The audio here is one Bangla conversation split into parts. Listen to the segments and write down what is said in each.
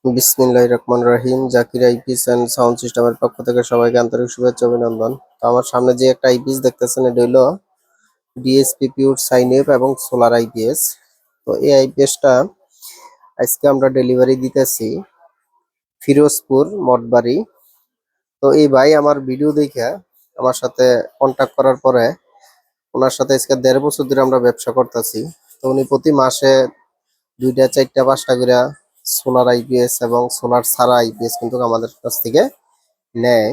বিসমিল্লাহির রহমানির রহিম। জাকির আইপিএস এন্ড সাউন্ড সিস্টেমের পক্ষ থেকে সবাইকে আন্তরিক শুভেচ্ছা অভিনন্দন। তো আমার সামনে যে একটা আইপিএস দেখতেছেন, এটা হলো ডিএসপি পিওর সাইন ওয়েভ এবং সোলার আইপিএস। তো এই আইপিএসটা আজকে আমরা ডেলিভারি দিতেছি ফিরোজপুর মঠবাড়ি। তো এই ভাই আমার ভিডিও দেখে আমার সাথে কন্ট্যাক্ট করার পরে ওনার সাথে আজকে 1.5 বছর ধরে আমরা ব্যবসা করতেছি। তো উনি প্রতি মাসে 2টা 4টা 5টা করে সোলার আইপিএস এবং সোলার ছাড়া আইপিএস কিন্তু আমাদের কাছ থেকে নেয়।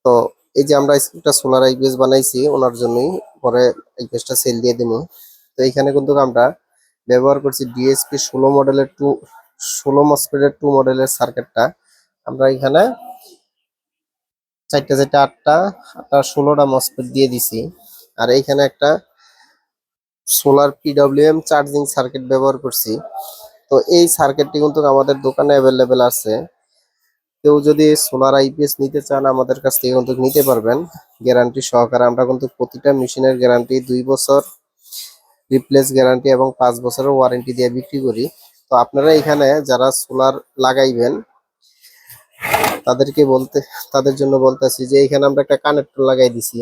তো এই যে আমরা একটা সোলার আইপিএস বানাইছি ওনার জন্যই, পরে আইপিএসটা সেল দিয়ে দিব। তো এইখানে কিন্তু আমরা ব্যবহার করছি ডিএসপি 16 মসফেটের 2 মডেলের সার্কিটটা। আমরা এখানে 4টা 4টা 8টা 16টা মসফেট দিয়ে দিছি। আর এইখানে একটা সোলার পিডব্লিউএম চার্জিং সার্কিট ব্যবহার করছি। তো এই সার্কিটটি কিন্তু আমাদের দোকানে অ্যাভেলেবেল আছে। কেউ যদি সোলার আইপিএস নিতে চান আমাদের কাছ থেকে কিন্তু নিতে পারবেন গ্যারান্টি সহকারে। আমরা কিন্তু প্রতিটা মেশিনের গ্যারান্টি 2 বছর, রিপ্লেস গ্যারান্টি এবং 5 বছরের ওয়ারেন্টি দিয়ে বিক্রি করি। তো আপনারা এখানে যারা সোলার লাগাইবেন তাদের জন্য বলতেছি যে এখানে আমরা একটা কানেক্টর লাগাই দিছি।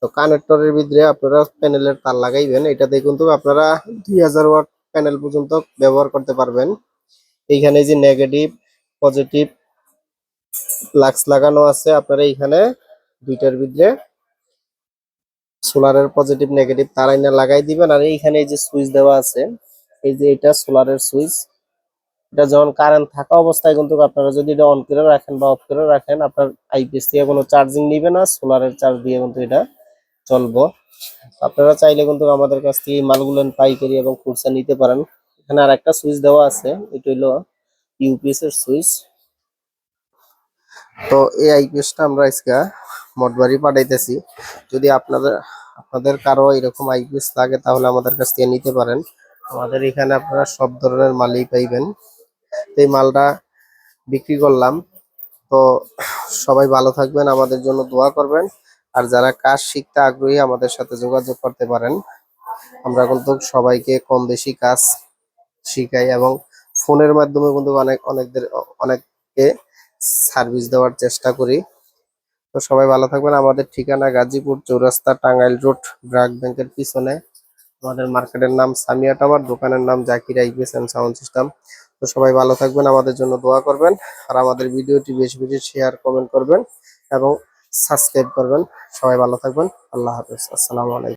তো কানেক্টরের ভিতরে আপনারা প্যানেলের তার লাগাইবেন। এটাতে কিন্তু আপনারা 2000 ওয়াট প্যানেল পর্যন্ত ব্যবহার করতে পারবেন। এইখানে যে নেগেটিভ পজিটিভ লাক্স লাগানো আছে, আপনারা এইখানে দুইটার ভিতরে সোলারের পজিটিভ নেগেটিভ তার আইনা লাগাই দিবেন। আর এইখানে এই যে সুইচ দেওয়া আছে, এই যে এটা সোলারের সুইচ, এটা যখন কারেন্ট থাকা অবস্থায় কিন্তু আপনারা যদি এটা অন করে রাখেন বা অফ করে রাখেন, আপনার আইপিএস থেকে কোনো চার্জিং নিবে না, সোলারের চার্জ দিয়ে কিন্তু এটা চলবো। আপনারা চাইলে কিন্তু আমাদের কাছ থেকে মালগুলো পাইকারি এবং খুচরা নিতে পারেন। এখানে আর একটা সুইচ দেওয়া আছে, এটা হলো ইউপিএস এর সুইচ। তো এই আইপিএসটা আমরা আজকে মঠবাড়ি পাঠাইতেছি। যদি আপনাদের কারো এরকম আইপিএস লাগে তাহলে আমাদের কাছ থেকে নিতে পারেন। আমাদের এখানে আপনারা সব ধরনের মালই পাইবেন। তো এই মালটা বিক্রি করলাম। তো সবাই ভালো থাকবেন, আমাদের জন্য দোয়া করবেন। আর যারা কাজ শিখতে আগ্রহী আমাদের সাথে যোগাযোগ করতে পারেন। আমরা কিন্তু সবাইকে কম বেশি কাজ শিখাই এবং ফোনের মাধ্যমে কিন্তু অনেককে সার্ভিস দেওয়ার চেষ্টা করি। তো সবাই ভালো থাকবেন। আমাদের ঠিকানা গাজীপুর চৌরাস্তা, টাঙ্গাইল রোড, ব্র্যাক ব্যাংকের পিছনে। আমাদের মার্কেটের নাম সামিয়া টাওয়ার, দোকানের নাম Zakir IPS and sound system. তো সবাই ভালো থাকবেন, আমাদের জন্য দোয়া করবেন। আর আমাদের ভিডিওটি বেশি বেশি শেয়ার কমেন্ট করবেন এবং সাবস্ক্রাইব করবেন। সবাই ভালো থাকবেন। আল্লাহ হাফেজ। আসসালামু আলাইকুম।